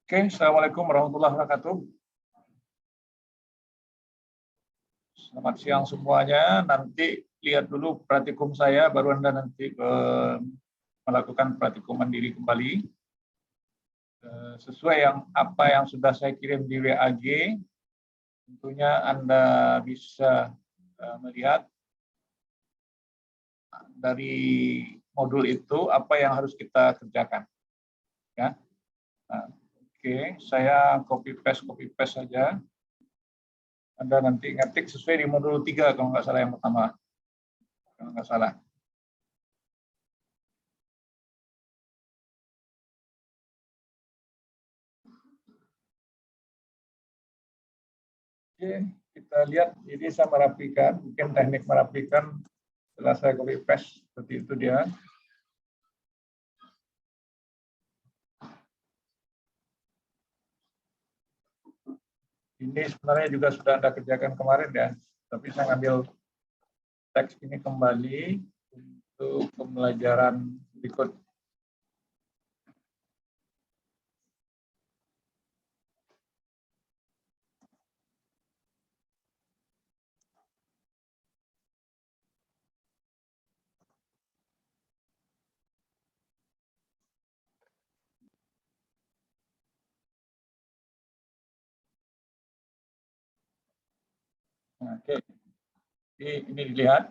Oke, Assalamualaikum warahmatullahi wabarakatuh. Selamat siang semuanya. Nanti lihat dulu praktikum saya, baru Anda nanti melakukan praktikum mandiri kembali. Sesuai apa yang sudah saya kirim di WAG, tentunya Anda bisa melihat dari modul itu apa yang harus kita kerjakan. Ya. Nah, oke, saya copy paste saja. Anda nanti ngetik sesuai di modul 3 kalau nggak salah yang pertama. Kalau nggak salah. Oke, kita lihat ini saya merapikan, mungkin teknik merapikan setelah saya copy paste seperti itu dia. Ini sebenarnya juga sudah Anda kerjakan kemarin ya, tapi saya ambil teks ini kembali untuk pembelajaran berikut. Oke, ini dilihat.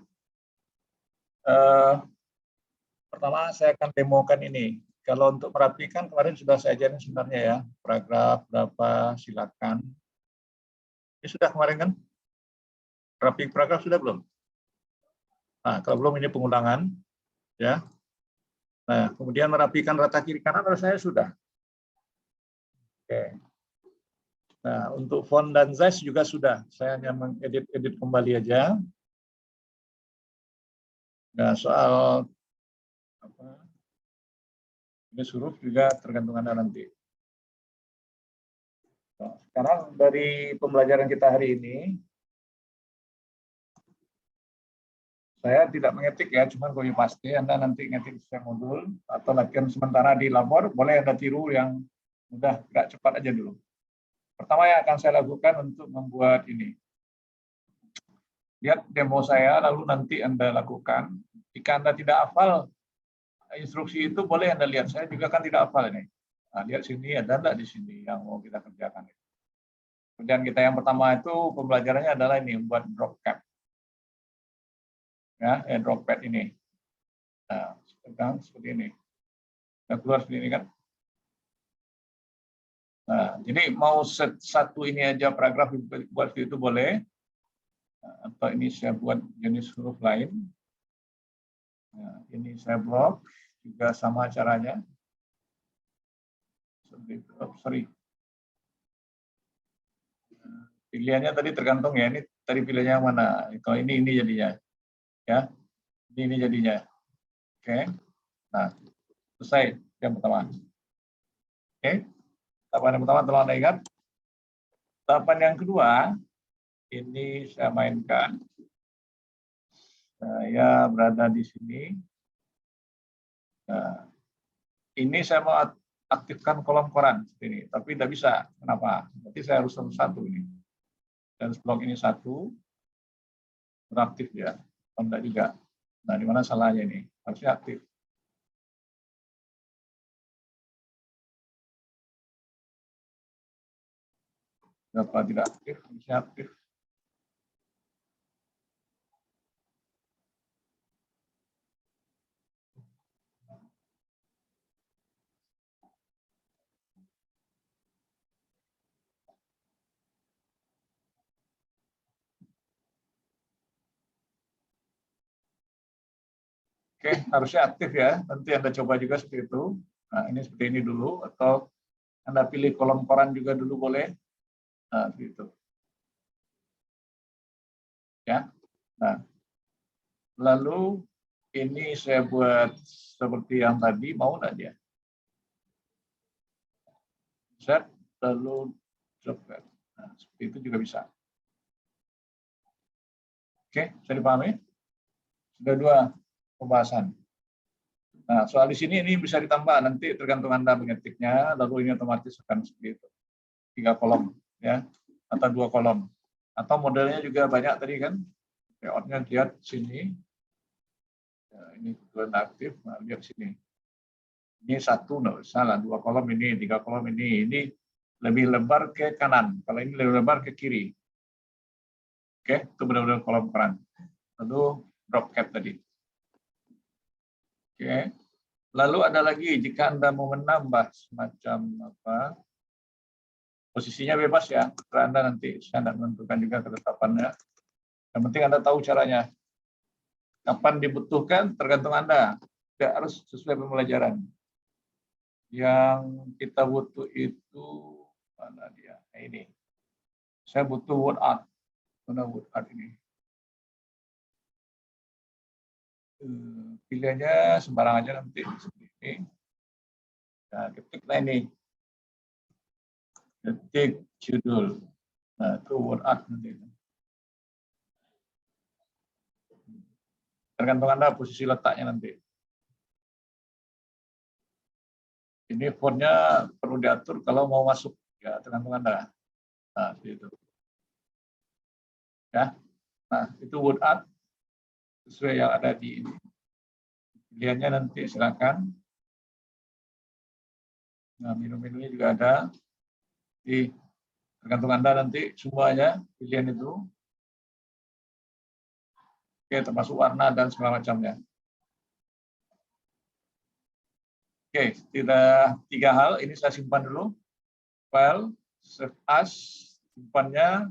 Pertama saya akan demokan ini. Kalau untuk merapikan kemarin sudah saya ajarin sebenarnya ya, paragraf berapa silakan. Ini sudah kemarin kan? Rapi paragraf sudah belum? Nah, kalau belum ini pengulangan ya. Nah, kemudian merapikan rata kiri kanan saya sudah. Oke. Nah, untuk font dan size juga sudah. Saya hanya mengedit kembali aja. Nah, soal apa? Ini huruf juga tergantung Anda nanti. Nah, sekarang dari pembelajaran kita hari ini, saya tidak mengetik ya, cuma copy paste. Anda nanti ngetik sesuai modul atau latihan sementara di labor, boleh Anda tiru yang mudah, gerak cepat aja dulu. Pertama yang akan saya lakukan untuk membuat ini. Lihat demo saya, lalu nanti Anda lakukan. Jika Anda tidak hafal instruksi itu, boleh Anda lihat. Saya juga kan tidak hafal ini. Nah, lihat sini, ada enggak di sini yang mau kita kerjakan. Kemudian kita yang pertama itu pembelajarannya adalah ini, membuat drop cap. Ya, drop pad ini. Nah, seperti ini. Kita keluar seperti ini kan. Nah, jadi mau satu ini aja paragraf buat itu boleh, atau ini saya buat jenis huruf lain. Nah, ini saya blok juga sama caranya. Sorry. Pilihannya tadi tergantung ya. Ini tadi pilihannya yang mana? Kalau ini jadinya, ya. Ini jadinya. Oke. Nah, selesai yang pertama. Oke. Tahapan yang pertama telah Anda ingat. Tahapan yang kedua, ini saya mainkan. Saya berada di sini. Nah, ini saya mau aktifkan kolom koran seperti ini, tapi tidak bisa. Kenapa? Berarti saya harus satu ini. Dan blok ini satu, beraktif ya. Tidak juga. Nah, di mana salahnya ini? Harusnya aktif. Kenapa tidak aktif? Harusnya aktif. Oke, harusnya aktif ya. Nanti Anda coba juga seperti itu. Nah, ini seperti ini dulu, atau Anda pilih kolom koran juga dulu boleh. Nah, gitu. Ya. Nah, lalu ini saya buat seperti yang tadi, mau nggak dia? Set, lalu droplet. Nah, seperti itu juga bisa. Oke, bisa dipahami? Sudah dua pembahasan. Nah, soal di sini ini bisa ditambah nanti tergantung Anda mengetiknya, lalu ini otomatis akan seperti itu. 3 kolom ya, atau 2 kolom. Atau modelnya juga banyak tadi kan. Layout-nya lihat sini. Ya, ini kebetulan aktif, nah, lihat sini. Ini 1 enggak salah, 2 kolom ini, 3 kolom ini. Ini lebih lebar ke kanan, kalau ini lebih lebar ke kiri. Oke, itu benar-benar kolom kanan. Lalu drop cap tadi. Oke. Lalu ada lagi, jika Anda mau menambah semacam apa, posisinya bebas ya, karena Anda nanti saya tidak menentukan juga ketetapannya. Yang penting Anda tahu caranya. Kapan dibutuhkan tergantung Anda, tidak harus sesuai pembelajaran. Yang kita butuh itu mana dia? Nah, ini. Saya butuh word art. Mana word art ini? Pilihannya sembarang aja nanti seperti ini. Nah, ketiklah ini. Ketik judul. Nah, itu word art nanti. Tergantung Anda posisi letaknya nanti. Ini fontnya perlu diatur kalau mau masuk, ya tergantung Anda. Nah, seperti itu. Ya, nah itu word art sesuai yang ada di ini. Pilihannya nanti silakan. Nah, minum-minumnya juga ada. Di tergantung Anda nanti semuanya pilihan itu. Oke, termasuk warna dan segala macamnya. Oke, tidak 3 hal. Ini saya simpan dulu. File, save as, simpannya,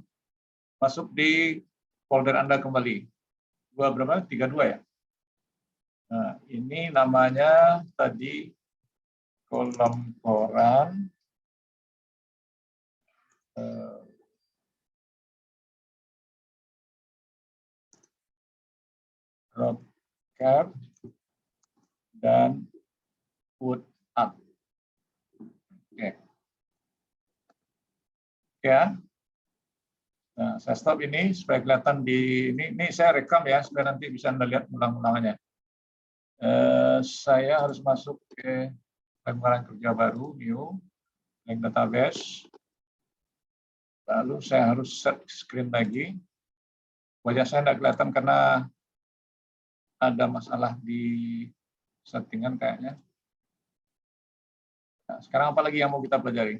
masuk di folder Anda kembali. Berapa? 32 ya? Nah, ini namanya tadi kolom koran. Drop cap dan put up. Oke. Ya. Nah, saya stop ini supaya kelihatan di ini saya rekam ya supaya nanti bisa Anda lihat ulang-ulangannya. Saya harus masuk ke lembaran kerja baru, new, link database. Lalu saya harus set screen lagi. Wajah saya tidak kelihatan karena ada masalah di settingan kayaknya. Nah, sekarang apa lagi yang mau kita pelajari?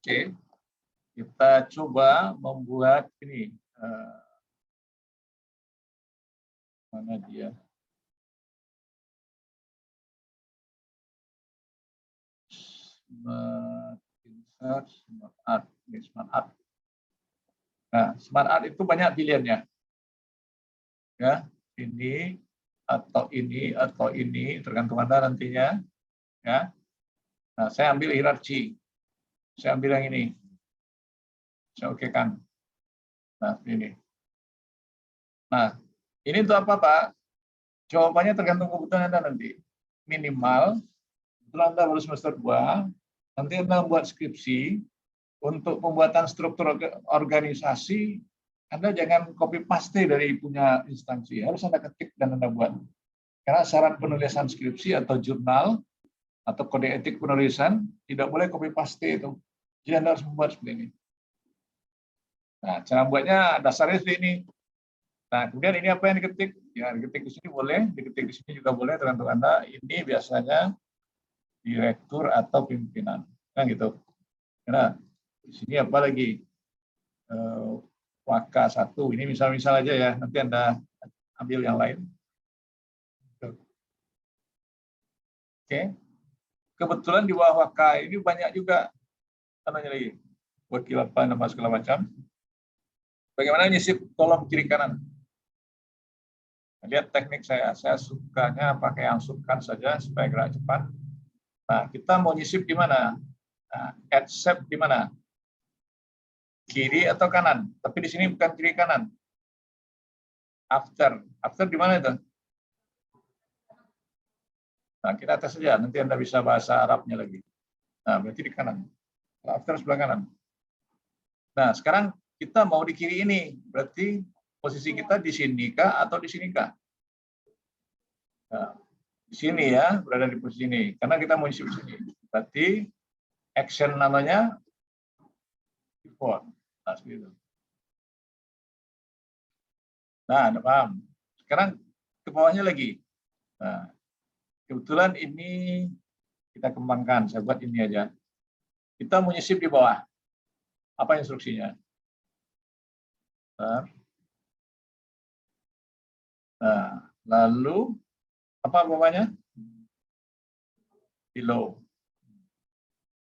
Oke, kita coba membuat ini. Mana dia? Insert smart art. Ini smart art. Nah, smart art itu banyak pilihannya. Ya, ini atau ini tergantung Anda nantinya. Ya. Nah, saya ambil hierarki. Saya ambil yang ini. Saya okekan. Nah, ini. Nah, ini untuk apa, Pak? Jawabannya tergantung kebutuhan Anda nanti. Minimal, setelah Anda baru semester 2, nanti Anda membuat skripsi, untuk pembuatan struktur organisasi, Anda jangan copy-paste dari punya instansi. Harus Anda ketik dan Anda buat. Karena syarat penulisan skripsi atau jurnal, atau kode etik penulisan, tidak boleh copy-paste itu. Jadi Anda harus membuat seperti ini. Nah, cara buatnya dasarnya seperti ini. Nah, kemudian ini apa yang diketik? Ya, diketik di sini boleh, diketik di sini juga boleh, tergantung Anda. Ini biasanya direktur atau pimpinan, kan gitu. Nah, di sini apa lagi? Waka 1, ini misal-misal aja ya, nanti Anda ambil yang lain. Oke. Kebetulan di bawah Waka ini banyak juga, namanya lagi, wakil apa, nama segala macam. Bagaimana nyisip kolom kiri kanan? Lihat teknik saya sukanya pakai yang subkan saja supaya gerak cepat. Nah, kita mau nyisip di mana? Nah, add shape di mana? Kiri atau kanan? Tapi di sini bukan kiri kanan. After di mana itu? Nah, kita tes saja. Nanti Anda bisa bahasa Arabnya lagi. Nah, berarti di kanan. After sebelah kanan. Nah, sekarang kita mau di kiri ini. Berarti posisi kita di sini kah atau di sini kah? Nah, di sini ya, berada di posisi ini. Karena kita mau isi di sini. Berarti action namanya import. Nah, seperti itu. Nah, Anda paham. Sekarang ke bawahnya lagi. Nah, kebetulan ini kita kembangkan. Saya buat ini aja. Kita mau nyisip di bawah. Apa instruksinya? Nah, lalu apa bawahnya? Below.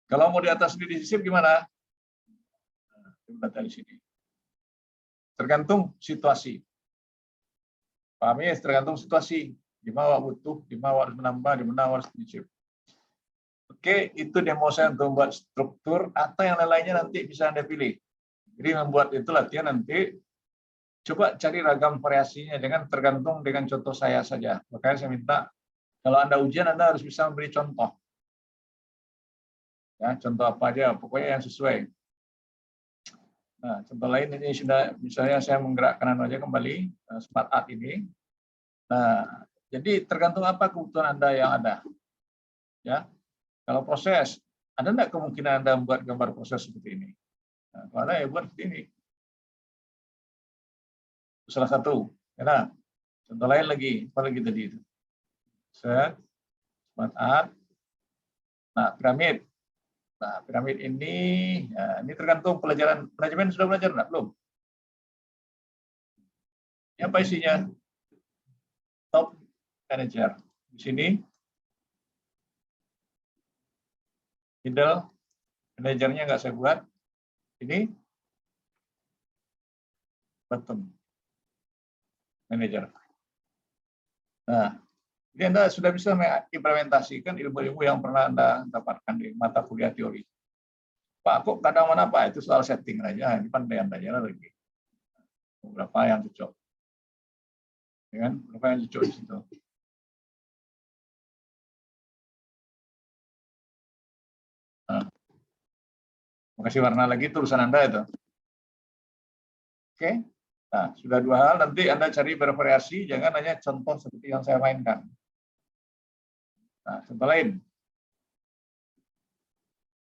Kalau mau di atas ini disisip gimana? Nah, kita di sini. Tergantung situasi. Paham ya? Tergantung situasi. Di mana butuh, di mana harus menambah, di mana harus disisip. Oke, itu demo saya untuk membuat struktur atau yang lain-lainnya nanti bisa Anda pilih. Jadi membuat itu latihan nanti coba cari ragam variasinya dengan tergantung dengan contoh saya saja. Makanya saya minta kalau Anda ujian Anda harus bisa memberi contoh. Ya, contoh apa aja, pokoknya yang sesuai. Nah, contoh lain ini sudah misalnya saya menggerakkan aja kembali smart art ini. Nah, jadi tergantung apa kebutuhan Anda yang ada. Ya, kalau proses, ada enggak kemungkinan Anda membuat gambar proses seperti ini? Nah, kalau ada ya buat seperti ini. Salah satu. Karena contoh lain lagi, apa lagi tadi itu? Set, smart art. Nah, piramid. Nah, piramid ini, ya, ini tergantung pelajaran. Manajemen sudah belajar enggak? Belum? Ini apa isinya? Top manager. Di sini, middle manajernya nggak saya buat. Ini bottom manager. Nah, ini Anda sudah bisa mengimplementasikan ilmu-ilmu yang pernah Anda dapatkan di mata kuliah teori. Pak, kok kadang mana Pak? Itu soal setting aja. Ini pandai Anda jalan lagi. Beberapa yang cocok. Ya kan? Beberapa yang cocok di situ. Nah, kasih warna lagi tulisan Anda itu. Oke. Nah, sudah dua hal. Nanti Anda cari bervariasi. Jangan hanya contoh seperti yang saya mainkan. Nah, contoh lain.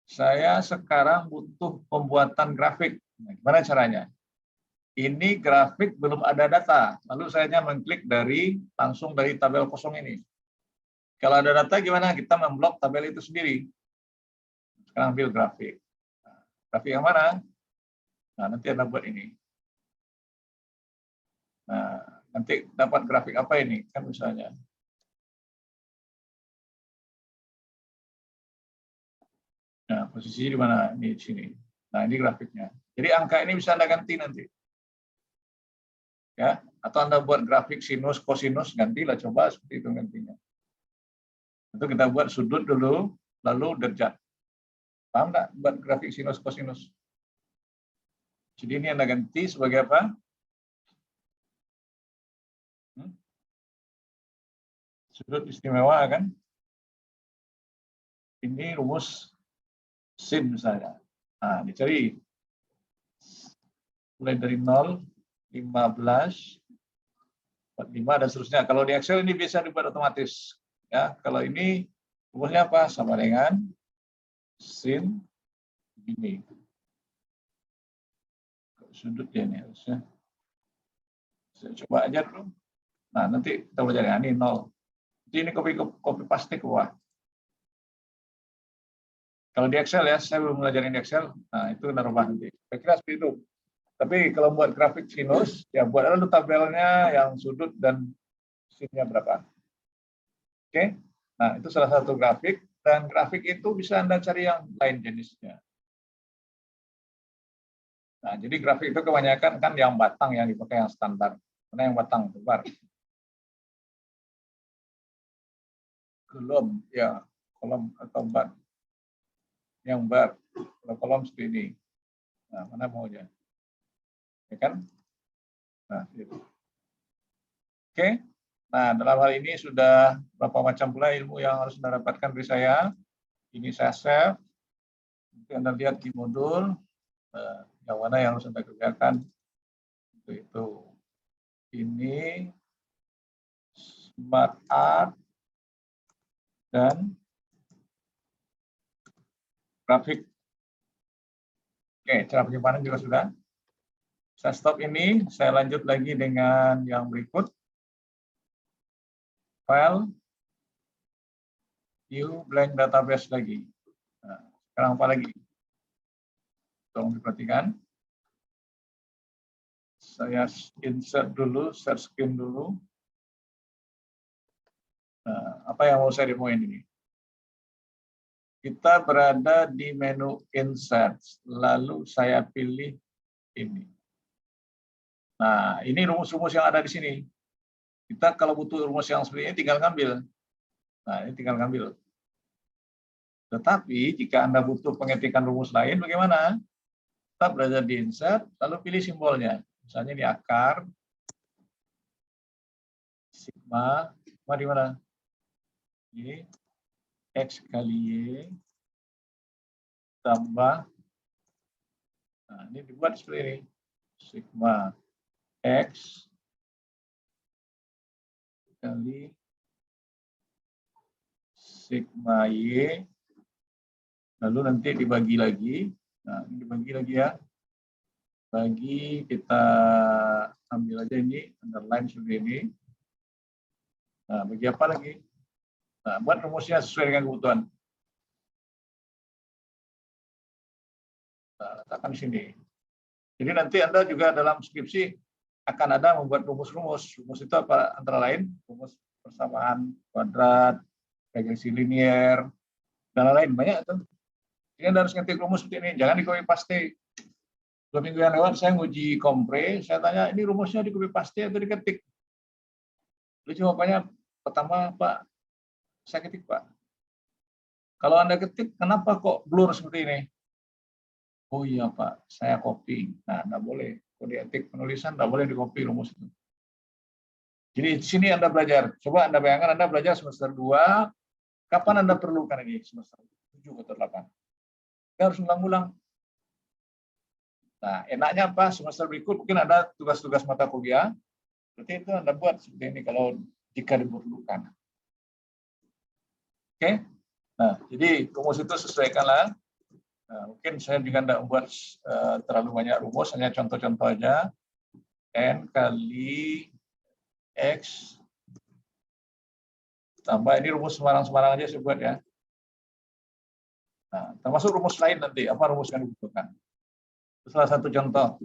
Saya sekarang butuh pembuatan grafik. Nah, gimana caranya? Ini grafik belum ada data. Lalu saya hanya mengklik langsung dari tabel kosong ini. Kalau ada data gimana? Kita memblok tabel itu sendiri. Sekarang ambil grafik. Nah, grafik yang mana? Nah, nanti Anda buat ini. Nah, nanti dapat grafik apa ini? Kan misalnya. Nah, posisi di mana? Ini di sini. Nah, ini grafiknya. Jadi angka ini bisa Anda ganti nanti. Ya, atau Anda buat grafik sinus, kosinus, gantilah, coba seperti itu gantinya. Itu kita buat sudut dulu, lalu derajat. Paham nggak buat grafik sinus, kosinus? Jadi ini Anda ganti sebagai apa? Sudut istimewa kan? Ini rumus sin misalnya. Nah, dicari. Mulai dari 0, 15, 45 dan seterusnya. Kalau di Excel ini bisa dibuat otomatis. Ya, kalau ini rumusnya apa? Sama dengan sin ini. Sudutnya ini harusnya. Saya coba aja dulu. Nah, nanti kita belajar ini 0. Jadi ini copy paste ke bawah. Kalau di Excel ya, saya belum belajar di Excel. Nah, itu narubah nanti. Saya kira seperti itu. Tapi kalau buat grafik sinus, ya buat dulu tabelnya yang sudut dan sinnya berapa. Oke, nah itu salah satu grafik, dan grafik itu bisa Anda cari yang lain jenisnya. Nah, jadi grafik itu kebanyakan kan yang batang yang dipakai yang standar. Mana yang batang? Bar. Kolom, ya, kolom atau bar. Yang bar, kalau kolom seperti ini. Nah, mana maunya? Ya kan? Nah, itu. Oke. Nah, dalam hal ini sudah berapa macam pula ilmu yang harus Anda dapatkan dari saya. Ini saya save. Nanti Anda lihat di modul yang mana yang harus Anda kerjakan. Itu. Ini Smart Art, dan grafik. Oke, cara penyimpanan juga sudah. Saya stop ini, saya lanjut lagi dengan yang berikut. File, View, Blank Database lagi. Nah, sekarang apa lagi? Tolong diperhatikan. Saya insert dulu, share screen dulu. Nah, apa yang mau saya demoin ini? Kita berada di menu Insert, lalu saya pilih ini. Nah, ini rumus-rumus yang ada di sini. Kita kalau butuh rumus yang seperti ini tinggal ngambil. Nah, ini tinggal ngambil. Tetapi jika Anda butuh pengetikan rumus lain, bagaimana? Kita berada di Insert, lalu pilih simbolnya. Misalnya di akar, sigma di mana? Y, X kali Y, tambah, nah ini dibuat seperti ini, sigma X kali sigma Y, lalu nanti dibagi lagi. Nah, ini dibagi lagi ya. Bagi, kita ambil aja ini, underline seperti ini. Nah, bagi apa lagi? Nah, buat rumusnya sesuai dengan kebutuhan. Nah, letakkan di sini. Jadi nanti Anda juga dalam skripsi akan ada membuat rumus-rumus. Rumus itu apa? Antara lain, rumus persamaan kuadrat, regresi linier, dan lain-lain. Banyak itu. Jadi Anda harus ngetik rumus seperti ini. Jangan di-copy paste. 2 minggu yang lewat saya nguji kompre, saya tanya, ini rumusnya di-copy paste atau diketik? Lalu jawabannya, pertama, Pak, saya ketik, Pak. Kalau Anda ketik, kenapa kok blur seperti ini? Oh iya, Pak, saya copy. Nah, enggak boleh. Kode etik penulisan enggak boleh di-copy rumus itu. Jadi di sini Anda belajar. Coba Anda bayangkan Anda belajar semester 2, kapan Anda perlukan ini? Semester 7 atau 8. Anda harus ulang-ulang. Nah, enaknya apa? Semester berikut mungkin ada tugas-tugas mata kuliah. Berarti itu Anda buat seperti ini kalau jika diperlukan. Oke? Nah, jadi rumus itu sesuaikanlah. Nah, mungkin saya juga tidak membuat terlalu banyak rumus, hanya contoh-contoh aja. N kali X tambah, ini rumus sembarang-sembarang aja saya buat ya. Nah, termasuk rumus lain nanti, apa rumus yang dibutuhkan. Itu salah satu contoh.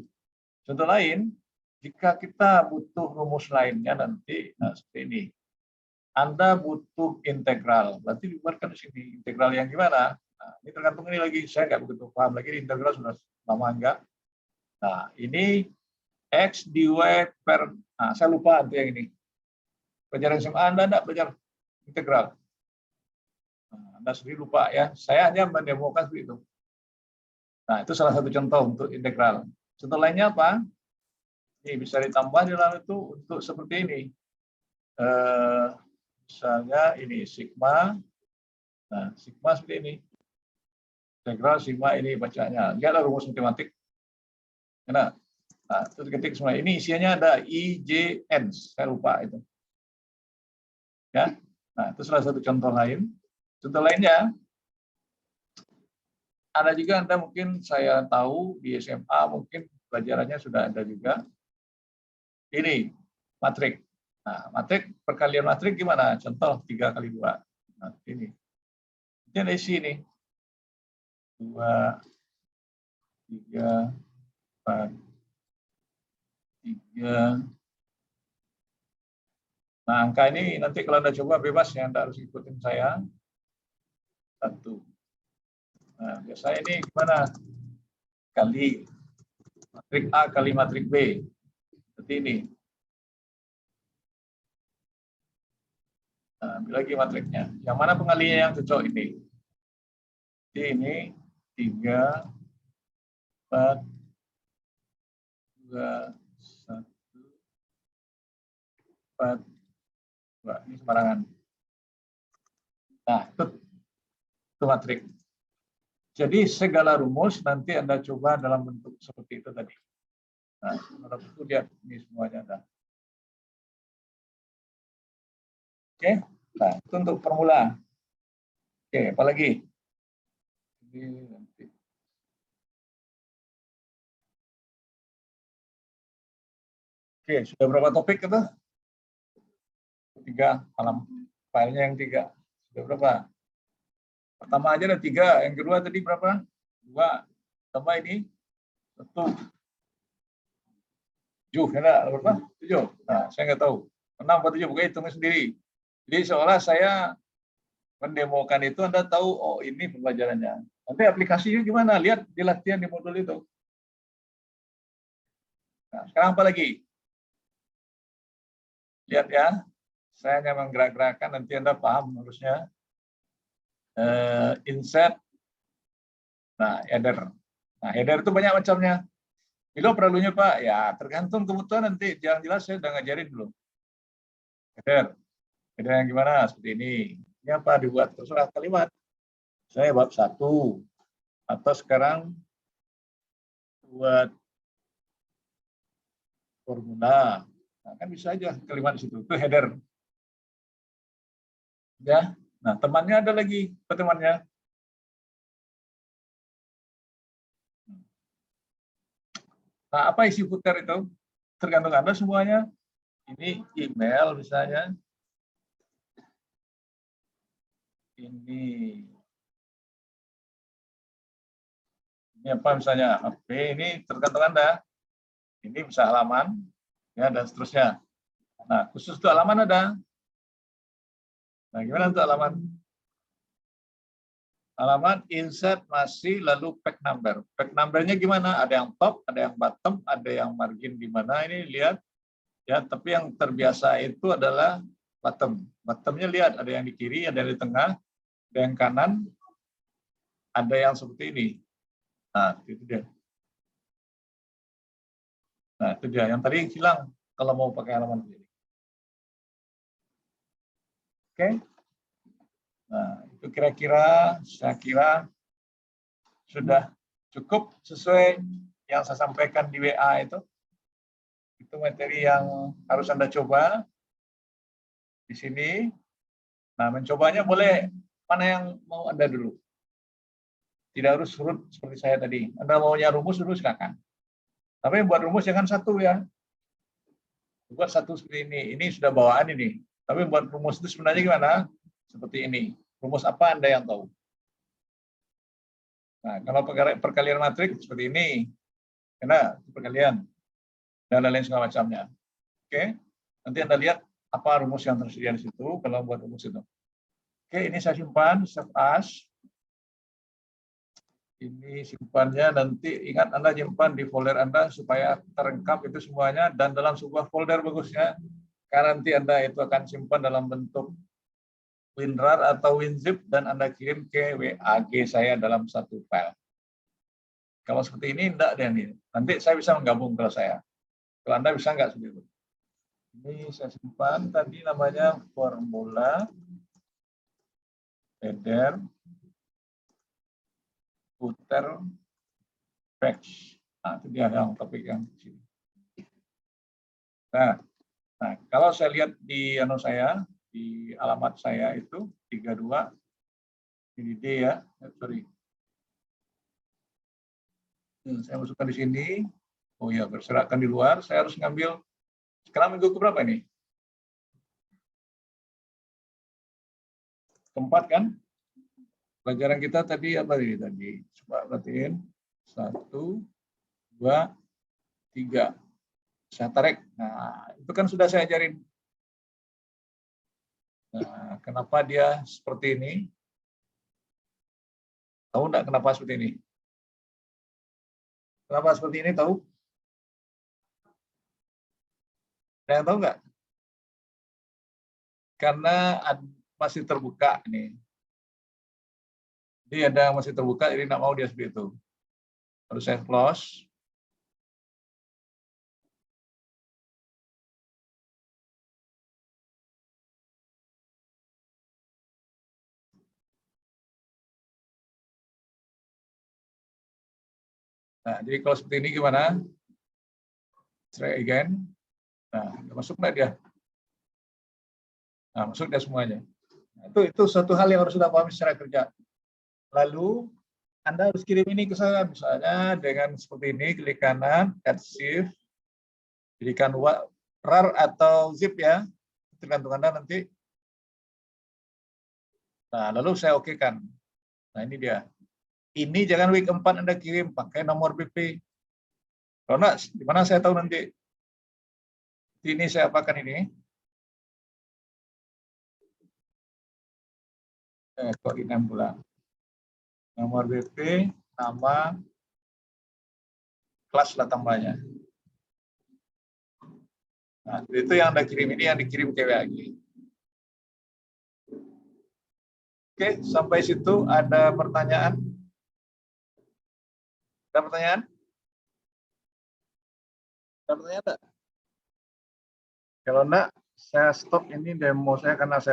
Contoh lain, jika kita butuh rumus lainnya nanti, nah seperti ini. Anda butuh integral, berarti dibuatkan di sini. Integral yang gimana? Nah, ini tergantung ini lagi, saya nggak begitu paham lagi, integral sudah lama enggak. Nah, ini X dy per, nah saya lupa itu yang ini. Pelajaran SMA Anda enggak belajar integral. Nah, Anda sendiri lupa ya, saya hanya mendemokan seperti itu. Nah, itu salah satu contoh untuk integral. Contoh lainnya apa? Ini bisa ditambah di dalam itu untuk seperti ini. Misalnya ini sigma. Nah, sigma seperti ini. Integral sigma ini bacanya. Lihatlah rumus matematik. Nah, itu ketik semua. Ini isinya ada I, J, N. Saya lupa itu. Ya. Nah, itu salah satu contoh lain. Contoh lainnya, ada juga Anda mungkin saya tahu di SMA mungkin pelajarannya sudah ada juga. Ini matrik. Nah, matrik, perkalian matrik gimana? Contoh 3 kali 2. Nah, ini. Ini ada isi ini. 2, 3, 4, 3. Nah, angka ini nanti kalau Anda coba bebas ya, Anda harus ikutin saya. 1. Nah, biasanya ini gimana? Kali matrik A kali matrik B. Seperti ini. Nah, ambil lagi matriknya. Yang mana pengalinya yang cocok ini? Jadi ini 3, 4, 2, 1, 4, 2. Ini sembarangan. Nah, itu matrik. Jadi segala rumus nanti Anda coba dalam bentuk seperti itu tadi. Nah, kalau itu lihat ini semuanya ada. Oke, nah itu untuk formula. Oke, apa lagi? Oke, sudah berapa topik itu? 3, alam filenya yang 3. Sudah berapa? Pertama aja ada 3, yang kedua tadi berapa? 2, tambah ini 1, 7, ya berapa? 7. Nah, saya nggak tahu. 6 atau 7, pokoknya hitungnya sendiri. Jadi seolah saya mendemokan itu, Anda tahu, oh ini pembelajarannya. Nanti aplikasinya gimana? Lihat di latihan di modul itu. Nah, sekarang apa lagi? Lihat ya, saya hanya menggerak-gerakkan, nanti Anda paham harusnya. Insert, nah header. Nah header itu banyak macamnya. Bilo perlunya Pak, ya tergantung kebutuhan nanti. Yang jelas saya udah ngajarin dulu. Header, header yang gimana? Seperti ini. Ini apa? Dibuat terserah kalimat. Saya bab 1. Atau sekarang buat formula. Nah, kan bisa aja kalimat di situ. Itu header. Ya. Nah, temannya ada lagi. Apa temannya? Nah, apa isi footer itu? Tergantung Anda semuanya. Ini email misalnya. Ini apa misalnya? HP ini tergantung Anda. Ini bisa halaman, ya dan seterusnya. Nah, khusus untuk halaman ada. Nah, gimana untuk halaman? Halaman insert masih lalu pack number. Pack numbernya gimana? Ada yang top, ada yang bottom, ada yang margin di mana ini lihat ya. Tapi yang terbiasa itu adalah bottom. Bottomnya lihat ada yang di kiri, ada yang di tengah, ada yang kanan, ada yang seperti ini. Nah itu dia. Nah itu dia. Yang tadi hilang kalau mau pakai halaman sendiri. Oke. Nah itu kira-kira saya kira sudah cukup sesuai yang saya sampaikan di WA itu. Itu materi yang harus Anda coba di sini. Nah, mencobanya boleh mana yang mau Anda dulu. Tidak harus surut seperti saya tadi. Anda maunya rumus dulu silakan. Tapi buat rumus jangan satu ya. Buat satu seperti ini. Ini sudah bawaan ini. Tapi buat rumus itu sebenarnya gimana? Seperti ini. Rumus apa Anda yang tahu? Nah, kalau perkalian matrik seperti ini. Karena perkalian dan lain-lain segala macamnya. Oke. Nanti Anda lihat apa rumus yang tersedia di situ kalau buat rumus itu. Oke, ini saya simpan, save as. Ini simpannya nanti, ingat Anda simpan di folder Anda supaya terengkap itu semuanya dan dalam sebuah folder bagusnya. Karena nanti Anda itu akan simpan dalam bentuk WinRAR atau WinZip dan Anda kirim ke WAG saya dalam satu file. Kalau seperti ini enggak deh nih. Nanti saya bisa menggabung kalau saya. Kalau Anda bisa enggak seperti itu. Ini saya simpan tadi namanya formula header footer page. Nah, itu dia yang topik yang di sini. Nah, kalau saya lihat di saya di alamat saya itu 32 ini D ya, sorry. Saya masukkan di sini. Oh ya, berserakan di luar. Saya harus ngambil. Sekarang minggu keberapa ini? Keempat kan? Pelajaran kita tadi apa ini tadi? Coba perhatiin. 1, 2, 3. Saya tarik. Nah, itu kan sudah saya ajarin. Nah, kenapa dia seperti ini? Tahu enggak kenapa seperti ini? Kenapa seperti ini tahu? Ada yang tahu nggak? Karena masih terbuka nih. Jadi ada masih terbuka, jadi nggak mau dia seperti itu. Harus saya close. Nah, jadi kalau seperti ini gimana? Try again. Nah, masuk nggak dia? Nah, masuk dia semuanya. Nah, itu suatu hal yang harus sudah paham secara kerja. Lalu Anda harus kirim ini ke saya, misalnya dengan seperti ini, klik kanan, add shift, jadikan RAR atau zip ya, tergantung Anda nanti. Nah, lalu saya okekan. Nah, ini dia. Ini jangan week 4 Anda kirim, pakai nomor BP. Kalau enggak, di mana saya tahu nanti. Ini saya apakan ini. Kok ini pula. Nomor BP, nama, kelas lah tambahnya. Nah, itu yang Anda kirim ini yang dikirim ke WAG. Oke, sampai situ ada pertanyaan? Ada pertanyaan? Ada pertanyaan enggak? Kalau enggak, saya stop ini demo saya karena saya